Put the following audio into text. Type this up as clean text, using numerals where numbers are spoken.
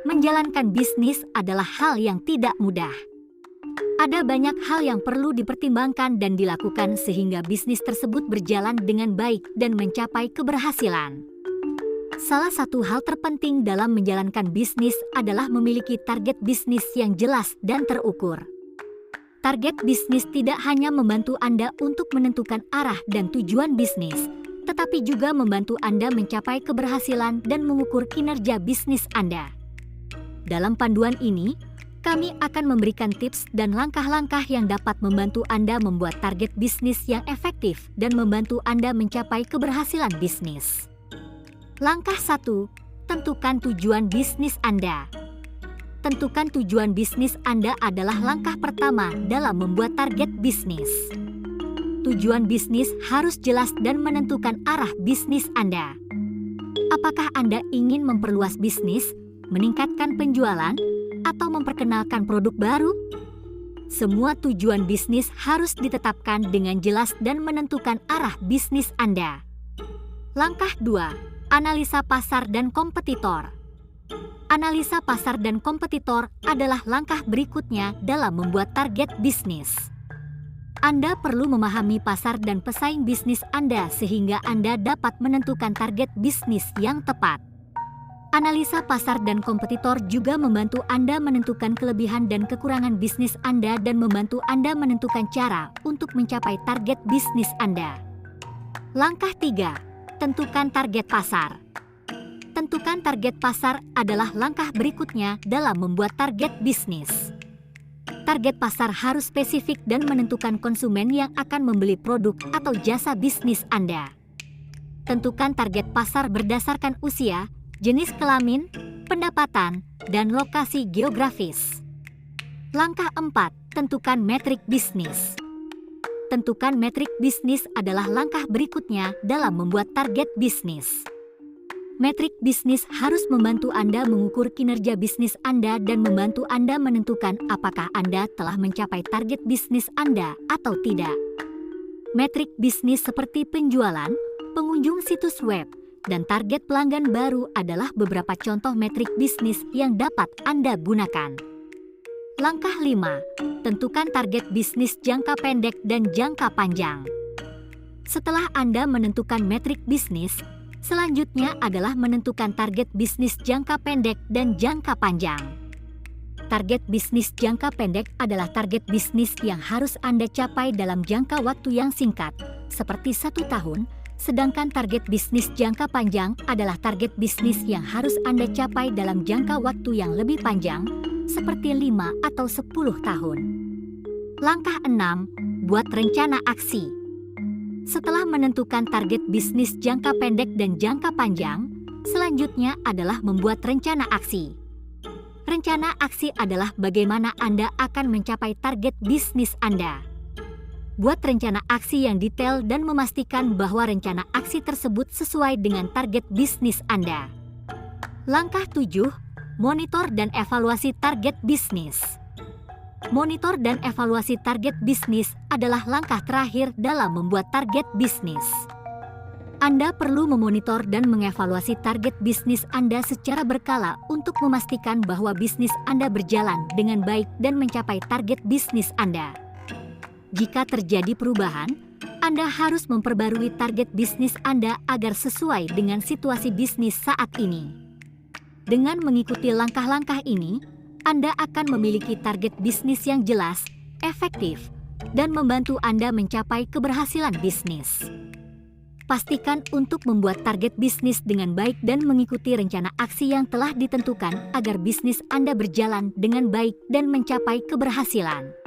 Menjalankan bisnis adalah hal yang tidak mudah. Ada banyak hal yang perlu dipertimbangkan dan dilakukan sehingga bisnis tersebut berjalan dengan baik dan mencapai keberhasilan. Salah satu hal terpenting dalam menjalankan bisnis adalah memiliki target bisnis yang jelas dan terukur. Target bisnis tidak hanya membantu Anda untuk menentukan arah dan tujuan bisnis, tetapi juga membantu Anda mencapai keberhasilan dan mengukur kinerja bisnis Anda. Dalam panduan ini, kami akan memberikan tips dan langkah-langkah yang dapat membantu Anda membuat target bisnis yang efektif dan membantu Anda mencapai keberhasilan bisnis. Langkah 1. Tentukan tujuan bisnis Anda. Tentukan tujuan bisnis Anda adalah langkah pertama dalam membuat target bisnis. Tujuan bisnis harus jelas dan menentukan arah bisnis Anda. Apakah Anda ingin memperluas bisnis, meningkatkan penjualan, atau memperkenalkan produk baru? Semua tujuan bisnis harus ditetapkan dengan jelas dan menentukan arah bisnis Anda. Langkah 2. Analisa pasar dan kompetitor. Analisa pasar dan kompetitor adalah langkah berikutnya dalam membuat target bisnis. Anda perlu memahami pasar dan pesaing bisnis Anda sehingga Anda dapat menentukan target bisnis yang tepat. Analisa pasar dan kompetitor juga membantu Anda menentukan kelebihan dan kekurangan bisnis Anda dan membantu Anda menentukan cara untuk mencapai target bisnis Anda. Langkah 3. Tentukan target pasar. Tentukan target pasar adalah langkah berikutnya dalam membuat target bisnis. Target pasar harus spesifik dan menentukan konsumen yang akan membeli produk atau jasa bisnis Anda. Tentukan target pasar berdasarkan usia, jenis kelamin, pendapatan, dan lokasi geografis. Langkah 4. Tentukan metrik bisnis. Tentukan metrik bisnis adalah langkah berikutnya dalam membuat target bisnis. Metrik bisnis harus membantu Anda mengukur kinerja bisnis Anda dan membantu Anda menentukan apakah Anda telah mencapai target bisnis Anda atau tidak. Metrik bisnis seperti penjualan, pengunjung situs web, dan target pelanggan baru adalah beberapa contoh metrik bisnis yang dapat Anda gunakan. Langkah 5. Tentukan target bisnis jangka pendek dan jangka panjang. Setelah Anda menentukan metrik bisnis, selanjutnya adalah menentukan target bisnis jangka pendek dan jangka panjang. Target bisnis jangka pendek adalah target bisnis yang harus Anda capai dalam jangka waktu yang singkat, seperti 1 tahun, sedangkan target bisnis jangka panjang adalah target bisnis yang harus Anda capai dalam jangka waktu yang lebih panjang, seperti 5 atau 10 tahun. Langkah 6. Buat rencana aksi. Setelah menentukan target bisnis jangka pendek dan jangka panjang, selanjutnya adalah membuat rencana aksi. Rencana aksi adalah bagaimana Anda akan mencapai target bisnis Anda. Buat rencana aksi yang detail dan memastikan bahwa rencana aksi tersebut sesuai dengan target bisnis Anda. Langkah 7. Monitor dan evaluasi target bisnis. Monitor dan evaluasi target bisnis adalah langkah terakhir dalam membuat target bisnis. Anda perlu memonitor dan mengevaluasi target bisnis Anda secara berkala untuk memastikan bahwa bisnis Anda berjalan dengan baik dan mencapai target bisnis Anda. Jika terjadi perubahan, Anda harus memperbarui target bisnis Anda agar sesuai dengan situasi bisnis saat ini. Dengan mengikuti langkah-langkah ini, Anda akan memiliki target bisnis yang jelas, efektif, dan membantu Anda mencapai keberhasilan bisnis. Pastikan untuk membuat target bisnis dengan baik dan mengikuti rencana aksi yang telah ditentukan agar bisnis Anda berjalan dengan baik dan mencapai keberhasilan.